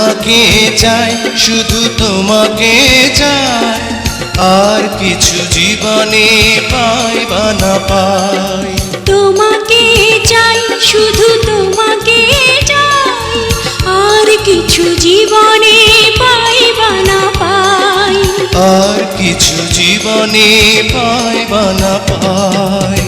তোমাকে চাই, শুধু তোমাকে চাই, আর কিছু জীবনে পাই বা না পাই। তোমাকে চাই, শুধু তোমাকে চাই, আর কিছু জীবনে পাই বা না পাই। আর কিছু জীবনে পাই বা না পাই।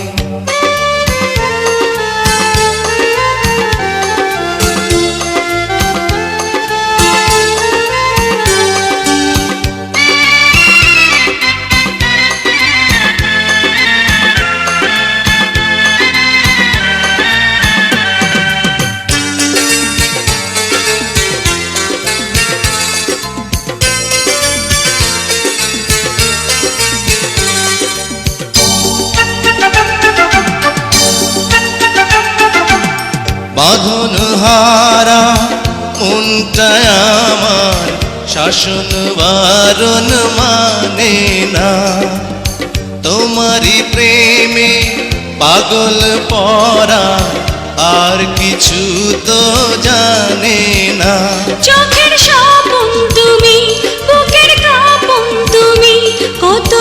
বাঁধন হারা মনটা আমার শাসন বারণ মানে না। তোমারই প্রেমে পাগল পরা আর কিছু তো জানে না। চোখের স্বপন তুমি, বুকের কাঁপন তুমি, কত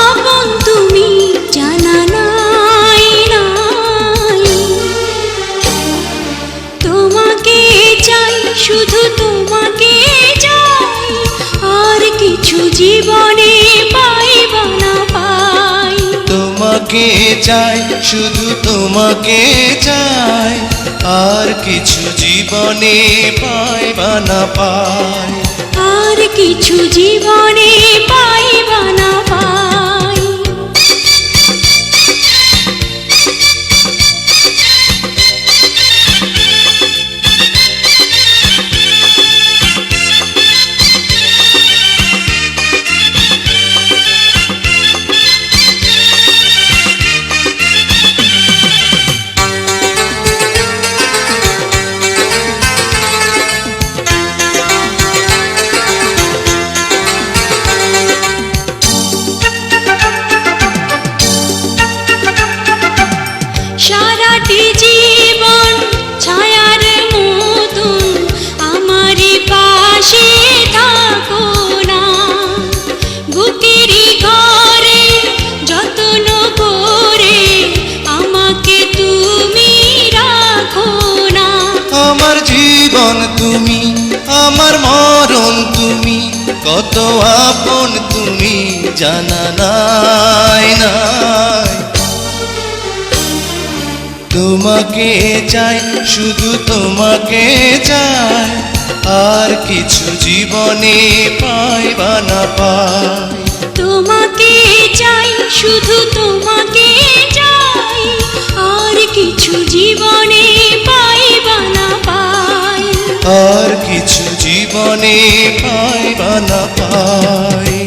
আপন তুমি জানা নাই নাই। তোমাকে চাই, শুধু তোমাকে চাই, আর কিছু জীবনে পাই বা না পাই। তোমাকে চাই, শুধু তোমাকে চাই, আর কিছু জীবনে পাই বা না পাই। আর কিছু জীবনে পাই বা না পাই। সারাটি জীবন ছায়ার মতন আমারই পাশে থাকো না। বুকেরই ঘরে যত্ন করে আমাকে তুমি রাখো না। আমার জীবন তুমি, আমার মরণ তুমি, কত আপন তুমি জানা নাই নাই। তোমাকে চাই, শুধু তোমাকে চাই, আর কিছু জীবনে পাই বা না পাই। তোমাকে চাই, শুধু তোমাকে চাই, আর কিছু জীবনে পাই বা না পাই। আর কিছু জীবনে পাই বা না পাই।